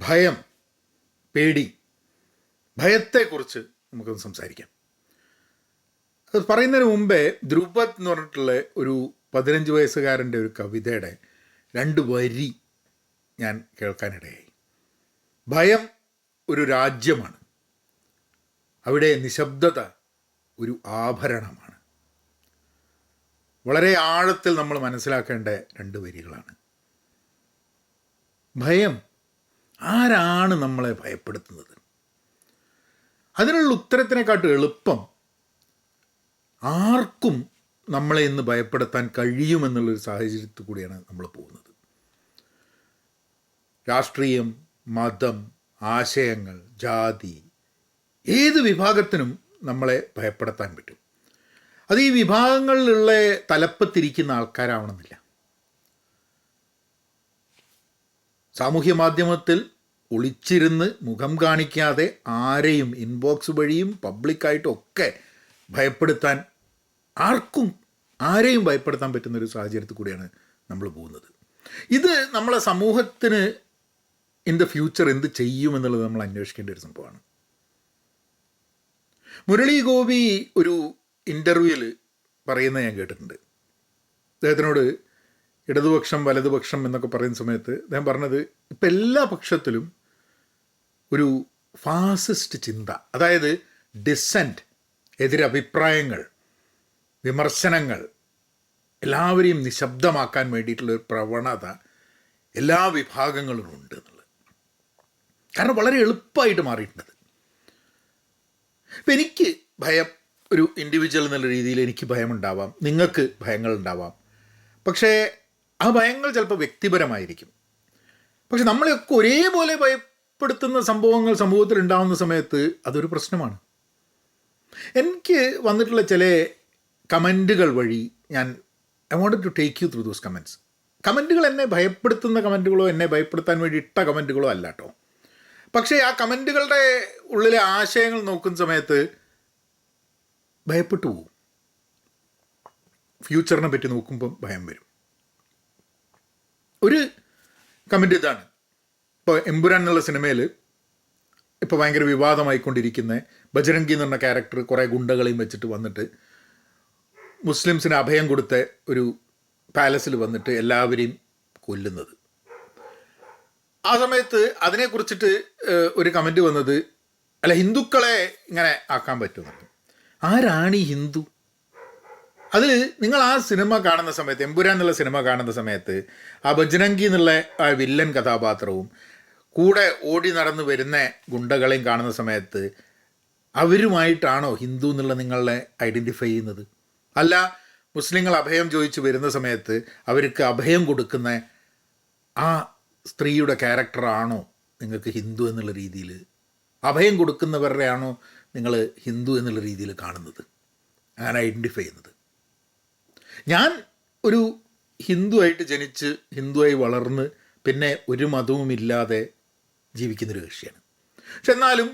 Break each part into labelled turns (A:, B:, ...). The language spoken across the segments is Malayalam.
A: ഭയം, പേടി, ഭയത്തെക്കുറിച്ച് നമുക്കൊന്ന് സംസാരിക്കാം. അത് പറയുന്നതിന് മുമ്പേ ധ്രുപദ് എന്ന് പറഞ്ഞിട്ടുള്ള ഒരു 15 വയസ്സുകാരൻ്റെ ഒരു കവിതയുടെ 2 വരി ഞാൻ കേൾക്കാനിടയായി. ഭയം ഒരു രാജ്യമാണ്, അവിടെ നിശബ്ദത ഒരു ആഭരണമാണ്. വളരെ ആഴത്തിൽ നമ്മൾ മനസ്സിലാക്കേണ്ട 2 വരികളാണ്. ഭയം, ആരാണ് നമ്മളെ ഭയപ്പെടുത്തുന്നത്? അതിനുള്ള ഉത്തരത്തിനെക്കാട്ടും എളുപ്പം ആർക്കും നമ്മളെ ഇന്ന് ഭയപ്പെടുത്താൻ കഴിയുമെന്നുള്ളൊരു സാഹചര്യത്തിൽ കൂടിയാണ് നമ്മൾ പോകുന്നത്. രാഷ്ട്രീയം, മതം, ആശയങ്ങൾ, ജാതി, ഏത് വിഭാഗത്തിനും നമ്മളെ ഭയപ്പെടുത്താൻ പറ്റും. അത് ഈ വിഭാഗങ്ങളിലുള്ള തലപ്പത്തിരിക്കുന്ന ആൾക്കാരാവണമെന്നില്ല. സാമൂഹ്യ മാധ്യമത്തിൽ ഒളിച്ചിരുന്ന് മുഖം കാണിക്കാതെ ആരെയും ഇൻബോക്സ് വഴിയും പബ്ലിക്കായിട്ടും ഒക്കെ ഭയപ്പെടുത്താൻ, ആരെയും ഭയപ്പെടുത്താൻ പറ്റുന്നൊരു സാഹചര്യത്തിൽ കൂടിയാണ് നമ്മൾ പോകുന്നത്. ഇത് നമ്മളെ സമൂഹത്തിന് ഇൻ ദ ഫ്യൂച്ചർ എന്ത് ചെയ്യുമെന്നുള്ളത് നമ്മൾ അന്വേഷിക്കേണ്ട ഒരു സംഭവമാണ്. മുരളി ഗോപി ഒരു ഇൻ്റർവ്യൂവിൽ പറയുന്നത് ഞാൻ കേട്ടിട്ടുണ്ട്. അദ്ദേഹത്തിനോട് ഇടതുപക്ഷം വലതുപക്ഷം എന്നൊക്കെ പറയുന്ന സമയത്ത് അദ്ദേഹം പറഞ്ഞത്, ഇപ്പം എല്ലാ പക്ഷത്തിലും ഒരു ഫാസിസ്റ്റ് ചിന്ത, അതായത് ഡിസെൻറ്റ്, എതിരഭിപ്രായങ്ങൾ, വിമർശനങ്ങൾ, എല്ലാവരെയും നിശബ്ദമാക്കാൻ വേണ്ടിയിട്ടുള്ളൊരു പ്രവണത എല്ലാ വിഭാഗങ്ങളിലും ഉണ്ട് എന്നുള്ളത്. കാരണം വളരെ എളുപ്പമായിട്ട് മാറിയിട്ടുണ്ട്. ഇപ്പം എനിക്ക് ഭയം, ഒരു ഇൻഡിവിജ്വൽ എന്നുള്ള രീതിയിൽ എനിക്ക് ഭയമുണ്ടാവാം, നിങ്ങൾക്ക് ഭയങ്ങളുണ്ടാവാം. പക്ഷേ ആ ഭയങ്ങൾ ചിലപ്പോൾ വ്യക്തിപരമായിരിക്കും. പക്ഷെ നമ്മളെയൊക്കെ ഒരേപോലെ ഭയപ്പെടുത്തുന്ന സംഭവങ്ങൾ സമൂഹത്തിൽ ഉണ്ടാകുന്ന സമയത്ത് അതൊരു പ്രശ്നമാണ്. എനിക്ക് വന്നിട്ടുള്ള ചില കമൻറ്റുകൾ വഴി I wanted to take you through those comments. കമൻറ്റുകൾ എന്നെ ഭയപ്പെടുത്തുന്ന കമൻറ്റുകളോ എന്നെ ഭയപ്പെടുത്താൻ വേണ്ടി ഇട്ട കമൻറ്റുകളോ അല്ല കേട്ടോ. പക്ഷേ ആ കമൻറ്റുകളുടെ ഉള്ളിലെ ആശയങ്ങൾ നോക്കുന്ന സമയത്ത് ഭയപ്പെട്ടു പോകും. ഫ്യൂച്ചറിനെ പറ്റി നോക്കുമ്പം ഭയം വരും. ഒരു കമൻറ്റ് ഇതാണ്. ഇപ്പോൾ എമ്പുരാൻ എന്നുള്ള സിനിമയിൽ ഇപ്പോൾ ഭയങ്കര വിവാദമായിക്കൊണ്ടിരിക്കുന്ന ബജരംഗി എന്ന് പറഞ്ഞ ക്യാരക്ടർ കുറേ ഗുണ്ടകളെയും വെച്ചിട്ട് വന്നിട്ട് മുസ്ലിംസിന് അഭയം കൊടുത്ത ഒരു പാലസിൽ വന്നിട്ട് എല്ലാവരെയും കൊല്ലുന്നത്. ആ സമയത്ത് അതിനെക്കുറിച്ചിട്ട് ഒരു കമൻറ്റ് വന്നത്, അല്ല ഹിന്ദുക്കളെ ഇങ്ങനെ ആക്കാൻ പറ്റുമെന്നുണ്ട്. ആരാണ് ഈ ഹിന്ദു? അതിൽ നിങ്ങൾ ആ സിനിമ കാണുന്ന സമയത്ത്, എമ്പുരാൻ എന്നുള്ള സിനിമ കാണുന്ന സമയത്ത് ആ ബജ്രംഗി എന്നുള്ള ആ വില്ലൻ കഥാപാത്രവും കൂടെ ഓടി നടന്ന് വരുന്ന ഗുണ്ടകളെയും കാണുന്ന സമയത്ത് അവരുമായിട്ടാണോ ഹിന്ദു എന്നുള്ള നിങ്ങളെ ഐഡൻറ്റിഫൈ ചെയ്യുന്നത്? അല്ല, മുസ്ലിങ്ങൾ അഭയം ചോദിച്ച് വരുന്ന സമയത്ത് അവർക്ക് അഭയം കൊടുക്കുന്ന ആ സ്ത്രീയുടെ ക്യാരക്ടറാണോ നിങ്ങൾക്ക് ഹിന്ദു എന്നുള്ള രീതിയിൽ, അഭയം കൊടുക്കുന്നവരുടെയാണോ നിങ്ങൾ ഹിന്ദു എന്നുള്ള രീതിയിൽ കാണുന്നത്, അങ്ങനെ ഐഡൻറ്റിഫൈ ചെയ്യുന്നത്? ഞാൻ ഒരു ഹിന്ദുവായിട്ട് ജനിച്ച് ഹിന്ദുവായി വളർന്ന് പിന്നെ ഒരു മതവുമില്ലാതെ ജീവിക്കുന്നൊരു കക്ഷിയാണ്. പക്ഷെ എന്നാലും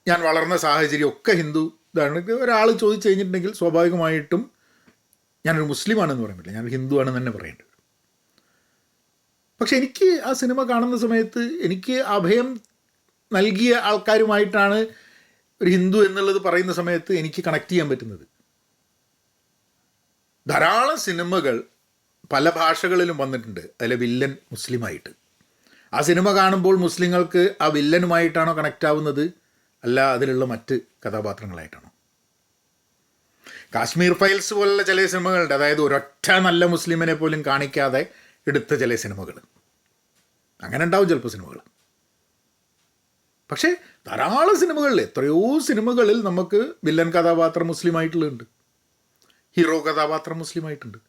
A: ഞാൻ വളർന്ന സാഹചര്യം ഒക്കെ ഹിന്ദു ഇതാണ്. ഒരാൾ ചോദിച്ചു കഴിഞ്ഞിട്ടുണ്ടെങ്കിൽ സ്വാഭാവികമായിട്ടും ഞാനൊരു മുസ്ലിമാണെന്ന് പറയാൻ പറ്റില്ല, ഞാനൊരു ഹിന്ദു ആണെന്ന് തന്നെ പറയേണ്ടത്. പക്ഷെ എനിക്ക് ആ സിനിമ കാണുന്ന സമയത്ത് എനിക്ക് അഭയം നൽകിയ ആൾക്കാരുമായിട്ടാണ് ഒരു ഹിന്ദു എന്നുള്ളത് പറയുന്ന സമയത്ത് എനിക്ക് കണക്ട് ചെയ്യാൻ പറ്റുന്നത്. ധാരാളം സിനിമകൾ പല ഭാഷകളിലും വന്നിട്ടുണ്ട്, അതിലെ വില്ലൻ മുസ്ലിമായിട്ട്. ആ സിനിമ കാണുമ്പോൾ മുസ്ലിങ്ങൾക്ക് ആ വില്ലനുമായിട്ടാണോ കണക്റ്റ് ആവുന്നത്, അല്ല അതിലുള്ള മറ്റ് കഥാപാത്രങ്ങളായിട്ടാണോ? കാശ്മീർ ഫയൽസ് പോലുള്ള ചില സിനിമകളുണ്ട്, അതായത് ഒരൊറ്റ നല്ല മുസ്ലിമിനെ പോലും കാണിക്കാതെ എടുത്ത ചില സിനിമകൾ. അങ്ങനെ ഉണ്ടാവും ചിലപ്പോൾ സിനിമകൾ. പക്ഷേ ധാരാളം സിനിമകളിൽ, എത്രയോ സിനിമകളിൽ നമുക്ക് വില്ലൻ കഥാപാത്രം മുസ്ലിമായിട്ടുള്ളുണ്ട്, ഹീറോ കഥാപാത്രം മുസ്ലിമായിട്ടുണ്ട്,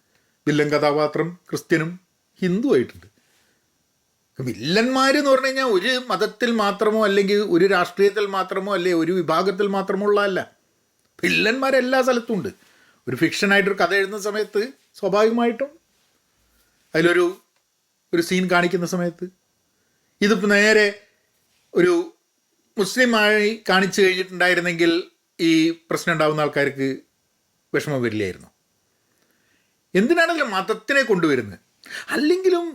A: വില്ലൻ കഥാപാത്രം ക്രിസ്ത്യനും ഹിന്ദു ആയിട്ടുണ്ട്. വില്ലന്മാരെന്ന് പറഞ്ഞു കഴിഞ്ഞാൽ ഒരു മതത്തിൽ മാത്രമോ അല്ലെങ്കിൽ ഒരു രാഷ്ട്രീയത്തിൽ മാത്രമോ അല്ലെങ്കിൽ ഒരു വിഭാഗത്തിൽ മാത്രമോ ഉള്ളതല്ല. വില്ലന്മാരെല്ലാ സ്ഥലത്തും ഉണ്ട്. ഒരു ഫിക്ഷനായിട്ടൊരു കഥ എഴുതുന്ന സമയത്ത് സ്വാഭാവികമായിട്ടും അതിലൊരു സീൻ കാണിക്കുന്ന സമയത്ത് ഇതിപ്പോൾ നേരെ ഒരു മുസ്ലിമായി കാണിച്ചു കഴിഞ്ഞിട്ടുണ്ടായിരുന്നെങ്കിൽ ഈ പ്രശ്നം ഉണ്ടാകുന്ന ആൾക്കാർക്ക് വിഷമം വരില്ലായിരുന്നു. എന്തിനാണെങ്കിലും മതത്തിനെ കൊണ്ടുവരുന്നത്. അല്ലെങ്കിലും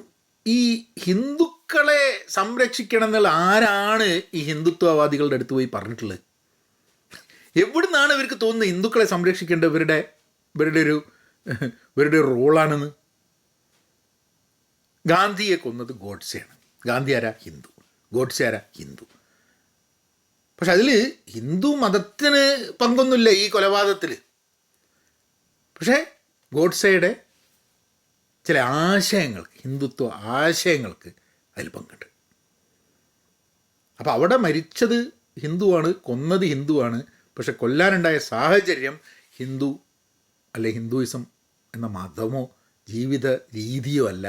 A: ഈ ഹിന്ദു ഹിന്ദുക്കളെ സംരക്ഷിക്കണം എന്നുള്ള ആരാണ് ഈ ഹിന്ദുത്വവാദികളുടെ അടുത്ത് പോയി പറഞ്ഞിട്ടുള്ളത്? എവിടുന്നാണ് ഇവർക്ക് തോന്നുന്നത് ഹിന്ദുക്കളെ സംരക്ഷിക്കേണ്ട ഇവരുടെ റോളാണെന്ന്? ഗാന്ധിയെ കൊന്നത് ഗോഡ്സെയാണ്. ഗാന്ധി ആരാ? ഹിന്ദു. ഗോഡ്സെ ആരാ? ഹിന്ദു. പക്ഷെ അതിൽ ഹിന്ദു മതത്തിന് പങ്കൊന്നുമില്ല ഈ കൊലപാതകത്തിൽ. പക്ഷേ ഗോഡ്സെയുടെ ചില ആശയങ്ങൾക്ക്, ഹിന്ദുത്വ ആശയങ്ങൾക്ക് അതിൽ പങ്കുണ്ട്. അപ്പോൾ അവിടെ മരിച്ചത് ഹിന്ദുവാണ്, കൊന്നത് ഹിന്ദുവാണ്. പക്ഷെ കൊല്ലാനുണ്ടായ സാഹചര്യം ഹിന്ദു അല്ലെ ഹിന്ദുയിസം എന്ന മതമോ ജീവിത രീതിയോ അല്ല,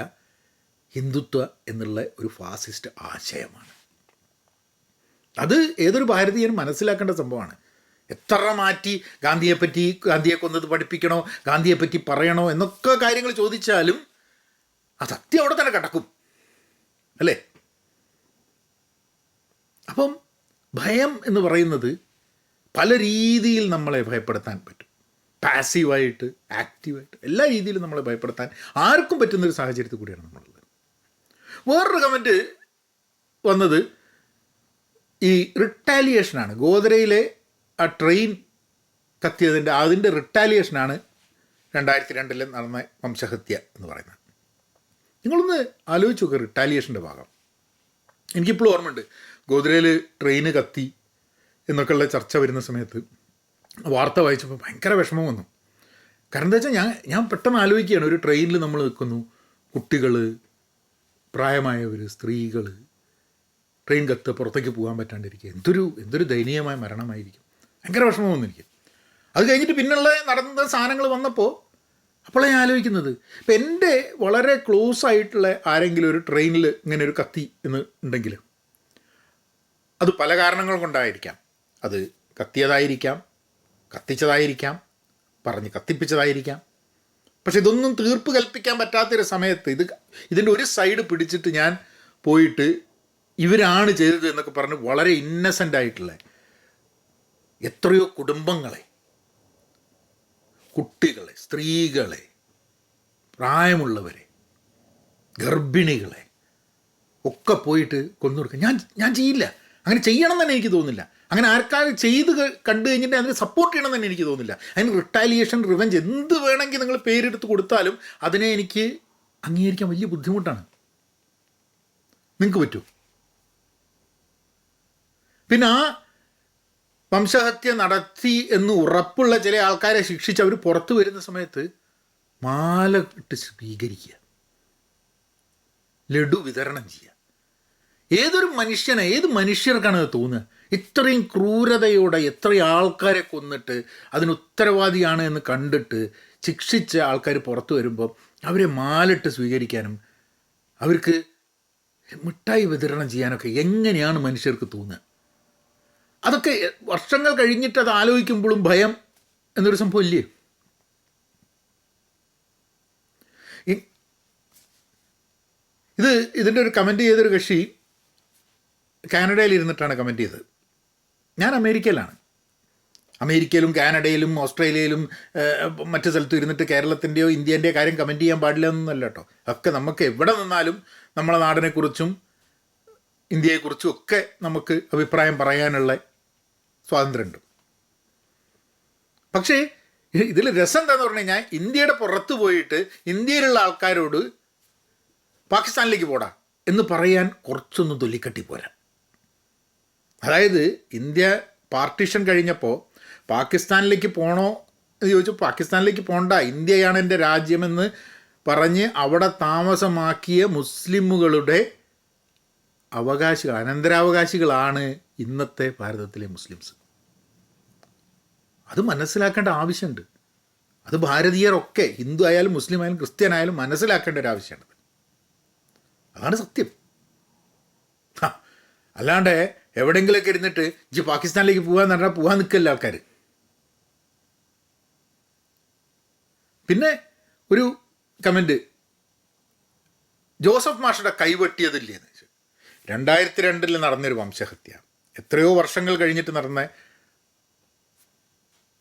A: ഹിന്ദുത്വ എന്നുള്ള ഒരു ഫാസിസ്റ്റ് ആശയമാണ്. അത് ഏതൊരു ഭാരതീയനും മനസ്സിലാക്കേണ്ട സംഭവമാണ്. എത്ര മാറ്റി ഗാന്ധിയെ കൊന്നത് പഠിപ്പിക്കണോ, ഗാന്ധിയെപ്പറ്റി പറയണോ എന്നൊക്കെ കാര്യങ്ങൾ ചോദിച്ചാലും ആ സത്യം അവിടെ തന്നെ കിടക്കും, അല്ലേ? അപ്പം ഭയം എന്ന് പറയുന്നത് പല രീതിയിൽ നമ്മളെ ഭയപ്പെടുത്താൻ പറ്റും. പാസീവായിട്ട്, ആക്റ്റീവായിട്ട്, എല്ലാ രീതിയിലും നമ്മളെ ഭയപ്പെടുത്താൻ ആർക്കും പറ്റുന്നൊരു സാഹചര്യത്തിൽ കൂടിയാണ് നമ്മളുള്ളത്. വേറൊരു കമൻറ്റ് വന്നത് ഈ റിട്ടാലിയേഷനാണ്. ഗോദ്രയിലെ ആ ട്രെയിൻ കത്തിയതിൻ്റെ അതിൻ്റെ റിട്ടാലിയേഷനാണ് 2002 നടന്ന വംശഹത്യ എന്ന് പറയുന്നത്. നിങ്ങളൊന്ന് ആലോചിച്ച് നോക്കുക റിട്ടാലിയേഷൻ്റെ ഭാഗം. എനിക്കിപ്പോഴും ഓർമ്മയുണ്ട്, ഗോദ്രയിൽ ട്രെയിന് കത്തി എന്നൊക്കെയുള്ള ചർച്ച വരുന്ന സമയത്ത് വാർത്ത വായിച്ചപ്പോൾ ഭയങ്കര വിഷമം വന്നു. കാരണം എന്താ വെച്ചാൽ ഞാൻ പെട്ടെന്ന് ആലോചിക്കുകയാണ്, ഒരു ട്രെയിനിൽ നമ്മൾ നിൽക്കുന്നു, കുട്ടികൾ, പ്രായമായവർ, സ്ത്രീകൾ, ട്രെയിൻ കത്ത് പുറത്തേക്ക് പോകാൻ പറ്റാണ്ടിരിക്കുക. എന്തൊരു ദയനീയമായ മരണമായിരിക്കും. ഭയങ്കര വിഷമം വന്നിരിക്കും. അത് കഴിഞ്ഞിട്ട് പിന്നുള്ള നടന്ന സാധനങ്ങൾ വന്നപ്പോൾ അപ്പോഴാണ് ഞാൻ ആലോചിക്കുന്നത്, ഇപ്പം എൻ്റെ വളരെ ക്ലോസ് ആയിട്ടുള്ള ആരെങ്കിലും ഒരു ട്രെയിനിൽ ഇങ്ങനെ ഒരു കത്തി എന്ന് ഉണ്ടെങ്കിൽ അത് പല കാരണങ്ങൾ കൊണ്ടായിരിക്കാം. അത് കത്തിയതായിരിക്കാം, കത്തിച്ചതായിരിക്കാം, പറഞ്ഞ് കത്തിപ്പിച്ചതായിരിക്കാം. പക്ഷെ ഇതൊന്നും തീർപ്പ് കൽപ്പിക്കാൻ പറ്റാത്തൊരു സമയത്ത് ഇതിൻ്റെ ഒരു സൈഡ് പിടിച്ചിട്ട് ഞാൻ പോയിട്ട് ഇവരാണ് ചെയ്തത് എന്നൊക്കെ പറഞ്ഞ് വളരെ ഇന്നസെൻ്റ് ആയിട്ടുള്ള എത്രയോ കുടുംബങ്ങളെ, കുട്ടികളെ, സ്ത്രീകളെ, പ്രായമുള്ളവരെ, ഗർഭിണികളെ ഒക്കെ പോയിട്ട് കൊന്നുകൊടുക്കുക ഞാൻ ചെയ്യില്ല. അങ്ങനെ ചെയ്യണം തന്നെ എനിക്ക് തോന്നുന്നില്ല. അങ്ങനെ ആർക്കാരും ചെയ്ത് കണ്ടു കഴിഞ്ഞിട്ട് അതിന് സപ്പോർട്ട് ചെയ്യണം തന്നെ എനിക്ക് തോന്നുന്നില്ല. അതിന് റിട്ടാലിയേഷൻ, റിവെഞ്ച് എന്ത് വേണമെങ്കിൽ നിങ്ങൾ പേരെടുത്ത് കൊടുത്താലും അതിനെ എനിക്ക് അംഗീകരിക്കാൻ വലിയ ബുദ്ധിമുട്ടാണ്. നിങ്ങൾക്ക് പറ്റുമോ? പിന്നെ ആ വംശഹത്യ നടത്തി എന്ന് ഉറപ്പുള്ള ചില ആൾക്കാരെ ശിക്ഷിച്ച് അവർ പുറത്തു വരുന്ന സമയത്ത് മാല ഇട്ട് സ്വീകരിക്കുക, ലഡു വിതരണം ചെയ്യുക. ഏത് മനുഷ്യർക്കാണ് അത് തോന്നുക? ഇത്രയും ക്രൂരതയോടെ എത്രയും ആൾക്കാരെ കൊന്നിട്ട് അതിന് ഉത്തരവാദിയാണ് എന്ന് കണ്ടിട്ട് ശിക്ഷിച്ച ആൾക്കാർ പുറത്തു വരുമ്പോൾ അവരെ മാലിട്ട് സ്വീകരിക്കാനും അവർക്ക് മിഠായി വിതരണം ചെയ്യാനൊക്കെ എങ്ങനെയാണ് മനുഷ്യർക്ക് തോന്നുക? അതൊക്കെ വർഷങ്ങൾ കഴിഞ്ഞിട്ട് അത് ആലോചിക്കുമ്പോഴും ഭയം എന്നൊരു സംഭവം ഇല്ലേ? ഇതിൻ്റെ ഒരു കമൻറ്റ് ചെയ്തൊരു കക്ഷി കാനഡയിൽ ഇരുന്നിട്ടാണ് കമൻറ്റ് ചെയ്തത്. ഞാൻ അമേരിക്കയിലും കാനഡയിലും ഓസ്ട്രേലിയയിലും മറ്റു സ്ഥലത്തും ഇരുന്നിട്ട് കേരളത്തിൻ്റെയോ ഇന്ത്യേൻ്റെയോ കാര്യം കമൻറ്റ് ചെയ്യാൻ പാടില്ല എന്നല്ല കേട്ടോ. ഒക്കെ നമുക്ക് എവിടെ നിന്നാലും നമ്മളെ നാടിനെക്കുറിച്ചും ഇന്ത്യയെക്കുറിച്ചും ഒക്കെ നമുക്ക് അഭിപ്രായം പറയാനുള്ള സ്വാതന്ത്ര്യമുണ്ട്. പക്ഷേ ഇതിൽ രസം എന്താണെന്ന് പറഞ്ഞു കഴിഞ്ഞാൽ, ഇന്ത്യയുടെ പുറത്ത് പോയിട്ട് ഇന്ത്യയിലുള്ള ആൾക്കാരോട് പാകിസ്ഥാനിലേക്ക് പോടാ എന്ന് പറയാൻ കുറച്ചൊന്നും തൊല്ലിക്കട്ടി പോരാ. അതായത് ഇന്ത്യ പാർട്ടീഷൻ കഴിഞ്ഞപ്പോൾ പാകിസ്ഥാനിലേക്ക് പോകണോ എന്ന് ചോദിച്ചു. പാകിസ്ഥാനിലേക്ക് പോകണ്ട, ഇന്ത്യയാണ് എൻ്റെ രാജ്യമെന്ന് പറഞ്ഞ് അവിടെ താമസമാക്കിയ മുസ്ലിമുകളുടെ അനന്തരാവകാശികളാണ് ഇന്നത്തെ ഭാരതത്തിലെ മുസ്ലിംസ്. അത് മനസ്സിലാക്കേണ്ട ആവശ്യമുണ്ട്. അത് ഭാരതീയരൊക്കെ, ഹിന്ദു ആയാലും മുസ്ലിം ആയാലും ക്രിസ്ത്യൻ ആയാലും മനസ്സിലാക്കേണ്ട ഒരു ആവശ്യമുണ്ട്. അതാണ് സത്യം. അല്ലാണ്ട് എവിടെയെങ്കിലുമൊക്കെ ഇരുന്നിട്ട് പാകിസ്ഥാനിലേക്ക് പോകാന്ന് പറഞ്ഞാൽ പോകാൻ നിൽക്കല്ല ആൾക്കാർ. പിന്നെ ഒരു കമൻറ്റ്, ജോസഫ് മാഷയുടെ കൈവെട്ടിയതില്ലേന്ന് വെച്ചാൽ 2002 നടന്നൊരു വംശഹത്യ, എത്രയോ വർഷങ്ങൾ കഴിഞ്ഞിട്ട് നടന്ന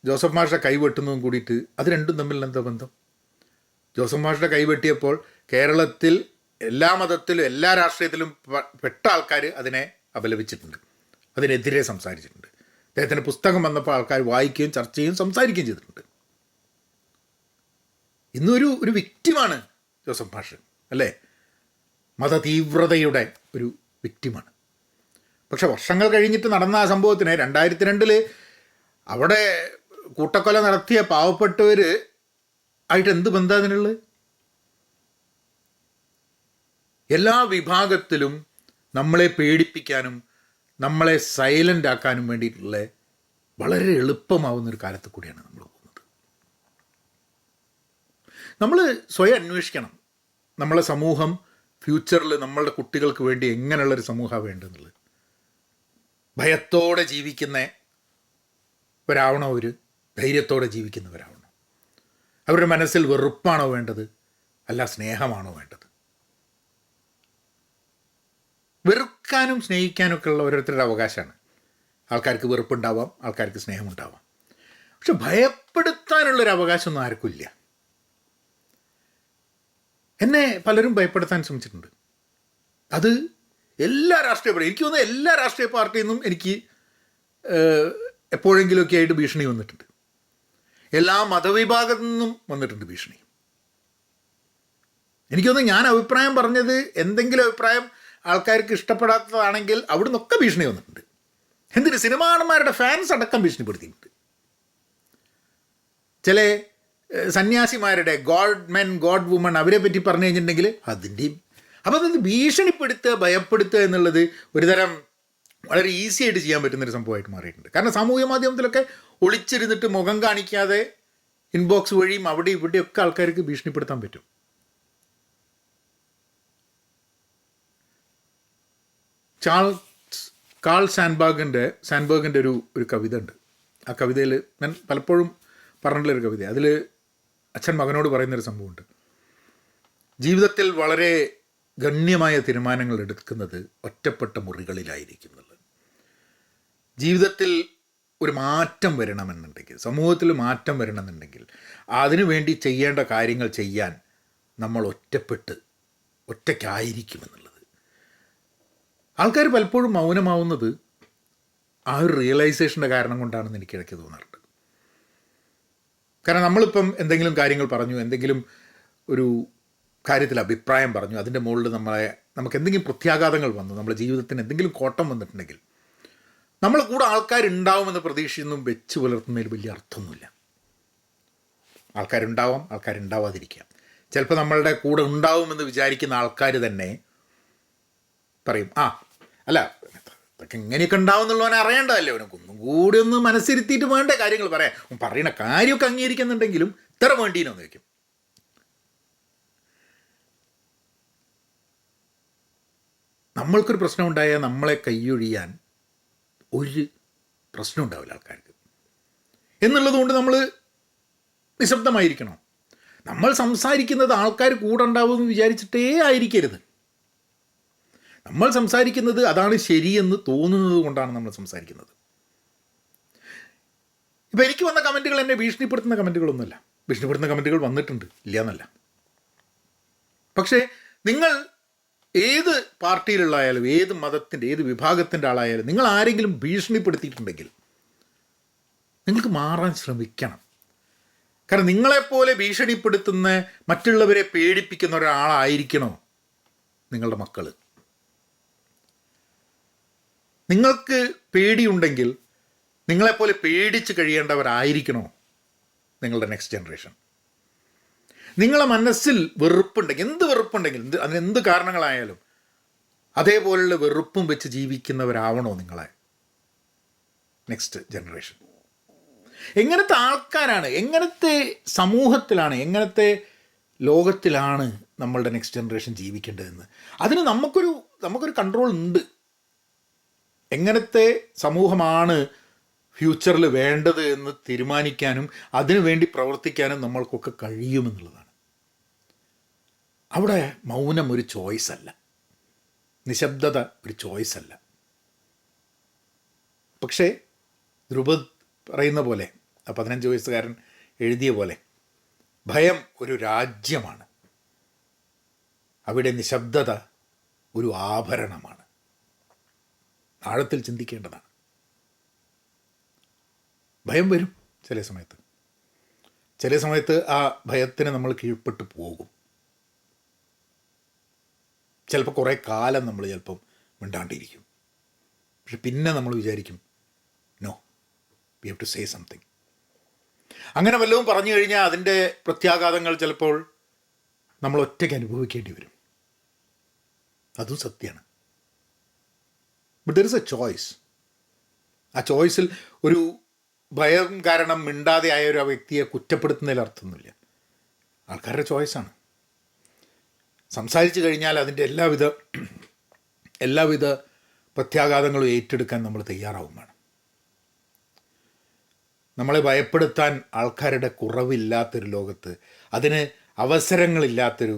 A: ജോസഫ് മാഷയുടെ കൈവെട്ടുന്നതും കൂടിയിട്ട് അത് രണ്ടും തമ്മിൽ എന്താ ബന്ധം? ജോസഫ് മാഷയുടെ കൈവെട്ടിയപ്പോൾ കേരളത്തിൽ എല്ലാ മതത്തിലും എല്ലാ രാഷ്ട്രീയത്തിലും പെട്ട ആൾക്കാർ അതിനെ അപലപിച്ചിട്ടുണ്ട്, അതിനെതിരെ സംസാരിച്ചിട്ടുണ്ട്. അദ്ദേഹത്തിൻ്റെ പുസ്തകം വന്നപ്പോൾ ആൾക്കാർ വായിക്കുകയും ചർച്ച ചെയ്യുകയും സംസാരിക്കുകയും ചെയ്തിട്ടുണ്ട്. ഇന്നൊരു വിക്റ്റിമാണ് ജോസഫ് മാഷ്, അല്ലേ? മതതീവ്രതയുടെ ഒരു വിക്റ്റിമാണ്. പക്ഷെ വർഷങ്ങൾ കഴിഞ്ഞിട്ട് നടന്ന ആ സംഭവത്തിന് 2002 അവിടെ കൂട്ടക്കൊല നടത്തിയ പാവപ്പെട്ടവർ ആയിട്ട് എന്ത് ബന്ധം അതിനുള്ളത്? എല്ലാ വിഭാഗത്തിലും നമ്മളെ പേടിപ്പിക്കാനും നമ്മളെ സൈലൻ്റ് ആക്കാനും വേണ്ടിയിട്ടുള്ള വളരെ എളുപ്പമാവുന്നൊരു കാലത്ത് കൂടിയാണ് നമ്മൾ പോകുന്നത്. നമ്മൾ സ്വയം അന്വേഷിക്കണം, നമ്മളെ സമൂഹം ഫ്യൂച്ചറിൽ നമ്മളുടെ കുട്ടികൾക്ക് വേണ്ടി എങ്ങനെയുള്ളൊരു സമൂഹമാണ് വേണ്ടതെന്നുള്ളത്. ഭയത്തോടെ ജീവിക്കുന്നവരാവണോ അവർ? ധൈര്യത്തോടെ ജീവിക്കുന്നവരാവണോ? അവരുടെ മനസ്സിൽ വെറുപ്പാണോ വേണ്ടത്, അല്ല സ്നേഹമാണോ വേണ്ടത്? വെറുക്കാനും സ്നേഹിക്കാനും ഒക്കെ ഉള്ള ഓരോരുത്തരുടെ അവകാശമാണ്. ആൾക്കാർക്ക് വെറുപ്പുണ്ടാവാം, ആൾക്കാർക്ക് സ്നേഹമുണ്ടാവാം. പക്ഷെ ഭയപ്പെടുത്താനുള്ളൊരു അവകാശമൊന്നും ആർക്കും ഇല്ല. എന്നെ പലരും ഭയപ്പെടുത്താൻ ശ്രമിച്ചിട്ടുണ്ട്. അത് എല്ലാ രാഷ്ട്രീയ പാർട്ടി, എനിക്ക് തോന്നുന്നത് എല്ലാ രാഷ്ട്രീയ പാർട്ടിയിൽ നിന്നും എനിക്ക് എപ്പോഴെങ്കിലുമൊക്കെ ആയിട്ട് ഭീഷണി വന്നിട്ടുണ്ട്. എല്ലാ മതവിഭാഗത്തു നിന്നും വന്നിട്ടുണ്ട് ഭീഷണി. എനിക്ക് തോന്നുന്നു ഞാൻ അഭിപ്രായം പറഞ്ഞത് എന്തെങ്കിലും അഭിപ്രായം ആൾക്കാർക്ക് ഇഷ്ടപ്പെടാത്തതാണെങ്കിൽ അവിടെ നിന്നൊക്കെ ഭീഷണി വന്നിട്ടുണ്ട്. എന്തിന്? സിനിമാ നടന്മാരുടെ ഫാൻസ് അടക്കം ഭീഷണിപ്പെടുത്തിയിട്ടുണ്ട്. ചില സന്യാസിമാരുടെ ഗോഡ് മെൻ ഗോഡ് വുമൺ അവരെ പറ്റി പറഞ്ഞു കഴിഞ്ഞിട്ടുണ്ടെങ്കിൽ അതിൻ്റെയും. അപ്പോൾ അത് ഭീഷണിപ്പെടുത്തുക, ഭയപ്പെടുത്തുക എന്നുള്ളത് ഒരുതരം വളരെ ഈസി ആയിട്ട് ചെയ്യാൻ പറ്റുന്നൊരു സംഭവമായിട്ട് മാറിയിട്ടുണ്ട്. കാരണം സാമൂഹ്യ മാധ്യമത്തിലൊക്കെ ഒളിച്ചിരുന്നിട്ട് മുഖം കാണിക്കാതെ ഇൻബോക്സ് വഴിയും അവിടെ ഇവിടെയൊക്കെ ആൾക്കാർക്ക് ഭീഷണിപ്പെടുത്താൻ പറ്റും. കാൾ സാൻബർഗിൻ്റെ ഒരു കവിത ഉണ്ട്. ആ കവിതയിൽ ഞാൻ പലപ്പോഴും പറഞ്ഞിട്ടുള്ളൊരു കവിത. അതിൽ അച്ഛൻ മകനോട് പറയുന്നൊരു സംഭവമുണ്ട്. ജീവിതത്തിൽ വളരെ ഗണ്യമായ തീരുമാനങ്ങൾ എടുക്കുന്നത് ഒറ്റപ്പെട്ട മുറികളിലായിരിക്കുന്നത്. ജീവിതത്തിൽ ഒരു മാറ്റം വരണമെന്നുണ്ടെങ്കിൽ, സമൂഹത്തിൽ മാറ്റം വരണമെന്നുണ്ടെങ്കിൽ അതിനുവേണ്ടി ചെയ്യേണ്ട കാര്യങ്ങൾ ചെയ്യാൻ നമ്മൾ ഒറ്റയ്ക്കായിരിക്കുമെന്നുള്ളത്. ആൾക്കാർ പലപ്പോഴും മൗനമാവുന്നത് ആ ഒരു റിയലൈസേഷൻ്റെ കാരണം കൊണ്ടാണെന്ന് എനിക്കിടയ്ക്ക് തോന്നാറുണ്ട്. കാരണം നമ്മളിപ്പം എന്തെങ്കിലും കാര്യങ്ങൾ പറഞ്ഞു, എന്തെങ്കിലും ഒരു കാര്യത്തിൽ അഭിപ്രായം പറഞ്ഞു, അതിൻ്റെ മുകളിൽ നമുക്ക് എന്തെങ്കിലും പ്രത്യാഘാതങ്ങൾ വന്നു, നമ്മുടെ ജീവിതത്തിന് എന്തെങ്കിലും കോട്ടം വന്നിട്ടുണ്ടെങ്കിൽ നമ്മളെ കൂടെ ആൾക്കാരുണ്ടാവുമെന്ന് പ്രതീക്ഷിച്ചൊന്നും വെച്ച് പുലർത്തുന്നതിൽ വലിയ അർത്ഥമൊന്നുമില്ല. ആൾക്കാരുണ്ടാവാം, ആൾക്കാരുണ്ടാവാതിരിക്കാം. ചിലപ്പോൾ നമ്മളുടെ കൂടെ ഉണ്ടാവുമെന്ന് വിചാരിക്കുന്ന ആൾക്കാർ തന്നെ പറയും, അല്ല ഇതൊക്കെ ഇങ്ങനെയൊക്കെ ഉണ്ടാവുമെന്നുള്ളവനെ അറിയേണ്ടതല്ലേ, അവനൊക്കെ ഒന്നും കൂടി ഒന്ന് മനസ്സിരുത്തിയിട്ട് വേണ്ട കാര്യങ്ങൾ പറയാം. പറയുന്ന കാര്യമൊക്കെ അംഗീകരിക്കുന്നുണ്ടെങ്കിലും ഇത്ര വേണ്ടീനോ എന്ന് വയ്ക്കും. നമ്മൾക്കൊരു പ്രശ്നം ഉണ്ടായാൽ നമ്മളെ കൈയൊഴിയാൻ ഒരു പ്രശ്നം ഉണ്ടാവില്ല ആൾക്കാർക്ക് എന്നുള്ളത് കൊണ്ട് നമ്മൾ നിശബ്ദമായിരിക്കണം. നമ്മൾ സംസാരിക്കുന്നത് ആൾക്കാർ കൂടെ ഉണ്ടാവുമെന്ന് വിചാരിച്ചിട്ടേ ആയിരിക്കരുത്. നമ്മൾ സംസാരിക്കുന്നത് അതാണ് ശരിയെന്ന് തോന്നുന്നത് കൊണ്ടാണ് നമ്മൾ സംസാരിക്കുന്നത്. ഇപ്പം എനിക്ക് വന്ന കമൻറ്റുകൾ എന്നെ ഭീഷണിപ്പെടുത്തുന്ന കമൻറ്റുകളൊന്നുമല്ല. ഭീഷണിപ്പെടുത്തുന്ന കമൻറ്റുകൾ വന്നിട്ടുണ്ട്, ഇല്ല എന്നല്ല. പക്ഷേ നിങ്ങൾ ഏത് പാർട്ടിയിലുള്ളായാലും, ഏത് മതത്തിൻ്റെ, ഏത് വിഭാഗത്തിൻ്റെ ആളായാലും നിങ്ങൾ ആരെങ്കിലും ഭീഷണിപ്പെടുത്തിയിട്ടുണ്ടെങ്കിൽ നിങ്ങൾക്ക് മാറാൻ ശ്രമിക്കണം. കാരണം നിങ്ങളെപ്പോലെ ഭീഷണിപ്പെടുത്തുന്ന, മറ്റുള്ളവരെ പേടിപ്പിക്കുന്ന ഒരാളായിരിക്കണോ നിങ്ങളുടെ മക്കൾ? നിങ്ങൾക്ക് പേടിയുണ്ടെങ്കിൽ നിങ്ങളെപ്പോലെ പേടിച്ച് കഴിയേണ്ടവരായിരിക്കണോ നിങ്ങളുടെ നെക്സ്റ്റ് ജനറേഷൻ? നിങ്ങളെ മനസ്സിൽ വെറുപ്പുണ്ടെങ്കിൽ, എന്ത് വെറുപ്പുണ്ടെങ്കിൽ, അതിനെന്ത് കാരണങ്ങളായാലും അതേപോലുള്ള വെറുപ്പും വെച്ച് ജീവിക്കുന്നവരാവണോ നിങ്ങളെ നെക്സ്റ്റ് ജനറേഷൻ? എങ്ങനത്തെ ആൾക്കാരാണ്, എങ്ങനത്തെ സമൂഹത്തിലാണ്, എങ്ങനത്തെ ലോകത്തിലാണ് നമ്മളുടെ നെക്സ്റ്റ് ജനറേഷൻ ജീവിക്കേണ്ടതെന്ന് അതിന് നമുക്കൊരു കൺട്രോൾ ഉണ്ട്. എങ്ങനത്തെ സമൂഹമാണ് ഫ്യൂച്ചറിൽ വേണ്ടത് എന്ന് തീരുമാനിക്കാനും അതിനു വേണ്ടി പ്രവർത്തിക്കാനും നമ്മൾക്കൊക്കെ കഴിയുമെന്നുള്ളതാണ്. അവിടെ മൗനം ഒരു ചോയ്സ് അല്ല, നിശബ്ദത ഒരു ചോയ്സ് അല്ല. പക്ഷേ ധ്രുപദ് പറയുന്ന പോലെ, ആ 15 വയസ്സുകാരൻ എഴുതിയ പോലെ, ഭയം ഒരു രാജ്യമാണ്. അവിടെ നിശബ്ദത ഒരു ആഭരണമാണ്. ആഴത്തിൽ ചിന്തിക്കേണ്ടതാണ്. ഭയം വരും ചില സമയത്ത് ആ ഭയത്തിന് നമ്മൾ കീഴ്പ്പെട്ട് പോകും. ചിലപ്പോൾ കുറേ കാലം നമ്മൾ ചിലപ്പം മിണ്ടാണ്ടിരിക്കും. പക്ഷെ പിന്നെ നമ്മൾ വിചാരിക്കും no, we have to say something. അങ്ങനെ വല്ലതും പറഞ്ഞു കഴിഞ്ഞാൽ അതിൻ്റെ പ്രത്യാഘാതങ്ങൾ ചിലപ്പോൾ നമ്മൾ ഒറ്റയ്ക്ക് അനുഭവിക്കേണ്ടി വരും. അതും സത്യമാണ്. But there is A choice. ആ ചോയ്സിൽ ഒരു ഭയം കാരണം മിണ്ടാതെ ആയ ഒരു വ്യക്തിയെ കുറ്റപ്പെടുത്തുന്നതിൽ അർത്ഥമൊന്നുമില്ല. ആൾക്കാരുടെ ചോയ്സാണ്. സംസാരിച്ചു കഴിഞ്ഞാൽ അതിൻ്റെ എല്ലാവിധ പ്രത്യാഘാതങ്ങളും ഏറ്റെടുക്കാൻ നമ്മൾ തയ്യാറാവും വേണം. നമ്മളെ ഭയപ്പെടുത്താൻ ആൾക്കാരുടെ കുറവില്ലാത്തൊരു ലോകത്ത്, അതിന് അവസരങ്ങളില്ലാത്തൊരു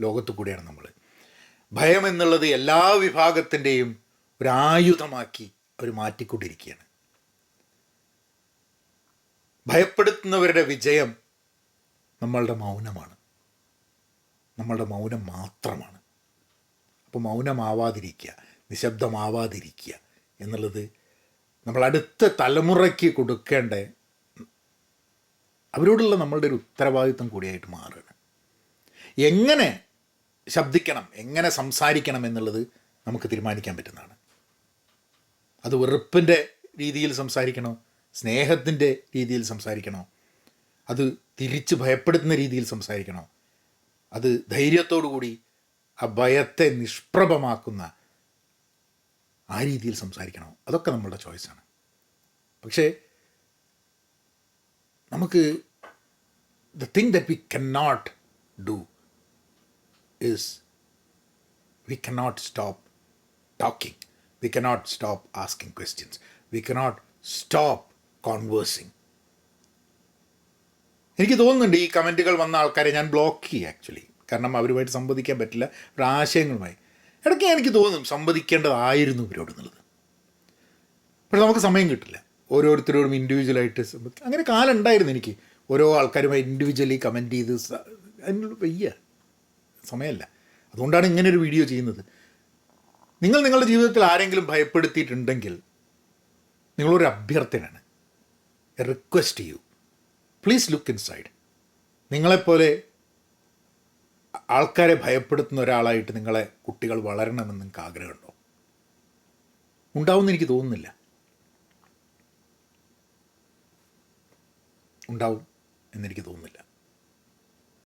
A: ലോകത്ത് കൂടിയാണ് നമ്മൾ. ഭയം എന്നുള്ളത് എല്ലാ വിഭാഗത്തിൻ്റെയും ഒരായുധമാക്കി അവർ മാറ്റിക്കൊണ്ടിരിക്കുകയാണ്. ഭയപ്പെടുത്തുന്നവരുടെ വിജയം നമ്മളുടെ മൗനമാണ്, നമ്മളുടെ മൗനം മാത്രമാണ്. അപ്പോൾ മൗനമാവാതിരിക്കുക, നിശബ്ദമാവാതിരിക്കുക എന്നുള്ളത് നമ്മൾ അടുത്ത തലമുറയ്ക്ക് കൊടുക്കേണ്ട അവരോടുള്ള നമ്മളുടെ ഒരു ഉത്തരവാദിത്വം കൂടിയായിട്ട് മാറുകയാണ്. എങ്ങനെ ശബ്ദിക്കണം, എങ്ങനെ സംസാരിക്കണം എന്നുള്ളത് നമുക്ക് തീരുമാനിക്കാൻ പറ്റുന്നതാണ്. അത് വെറുപ്പിൻ്റെ രീതിയിൽ സംസാരിക്കണോ, സ്നേഹത്തിൻ്റെ രീതിയിൽ സംസാരിക്കണോ, അത് തിരിച്ച് ഭയപ്പെടുത്തുന്ന രീതിയിൽ സംസാരിക്കണോ, അത് ധൈര്യത്തോടു കൂടി ആ ഭയത്തെ നിഷ്പ്രഭമാക്കുന്ന ആ രീതിയിൽ സംസാരിക്കണോ, അതൊക്കെ നമ്മളുടെ ചോയ്സാണ്. പക്ഷേ നമുക്ക് the thing that we cannot do is we cannot stop talking, we cannot stop asking questions, we cannot stop conversing. എനിക്ക് തോന്നുന്നുണ്ട് ഈ കമൻറ്റുകൾ വന്ന ആൾക്കാരെ ഞാൻ ബ്ലോക്ക് ചെയ്യും ആക്ച്വലി. കാരണം അവരുമായിട്ട് സംവദിക്കാൻ പറ്റില്ല, ഒരു ആശയങ്ങളുമായി. ഇടയ്ക്ക് എനിക്ക് തോന്നും സംവദിക്കേണ്ടതായിരുന്നു ഇവരോട് എന്നുള്ളത്. പക്ഷെ നമുക്ക് സമയം കിട്ടില്ല ഓരോരുത്തരോടും ഇൻഡിവിജ്വലായിട്ട് അങ്ങനെ കാലം ഉണ്ടായിരുന്നു എനിക്ക് ഓരോ ആൾക്കാരുമായി ഇൻഡിവിജ്വലി കമൻറ്റ് ചെയ്ത് അതിനുള്ള വയ്യ, സമയമല്ല. അതുകൊണ്ടാണ് ഇങ്ങനൊരു വീഡിയോ ചെയ്യുന്നത്. നിങ്ങൾ നിങ്ങളുടെ ജീവിതത്തിൽ ആരെങ്കിലും ഭയപ്പെടുത്തിയിട്ടുണ്ടെങ്കിൽ നിങ്ങളൊരു അഭ്യർത്ഥനയാണ്, a request you, please look inside. നിങ്ങളെപ്പോലെ ആൾക്കാരെ ഭയപ്പെടുത്തുന്ന ഒരാളായിട്ട് നിങ്ങളെ കുട്ടികൾ വളരണമെന്ന് നിങ്ങൾക്ക് ആഗ്രഹമുണ്ടോ? ഉണ്ടാവുമെന്ന് എനിക്ക് തോന്നുന്നില്ല. ഉണ്ടാവും എന്നെനിക്ക് തോന്നുന്നില്ല.